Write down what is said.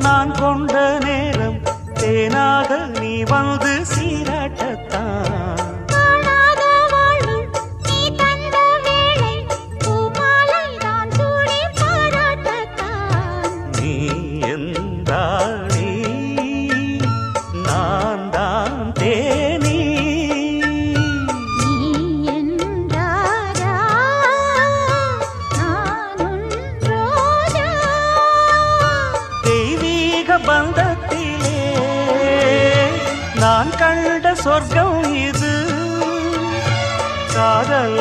நான் கொண்ட நேரம் தேனாக நீ வந்து சீராட்டத்தான் நீ எந்தாளி நான் தான் தேனி தெய்வீக பந்தத்திலே நான் கண்ட சொர்க்கம் இது காதல்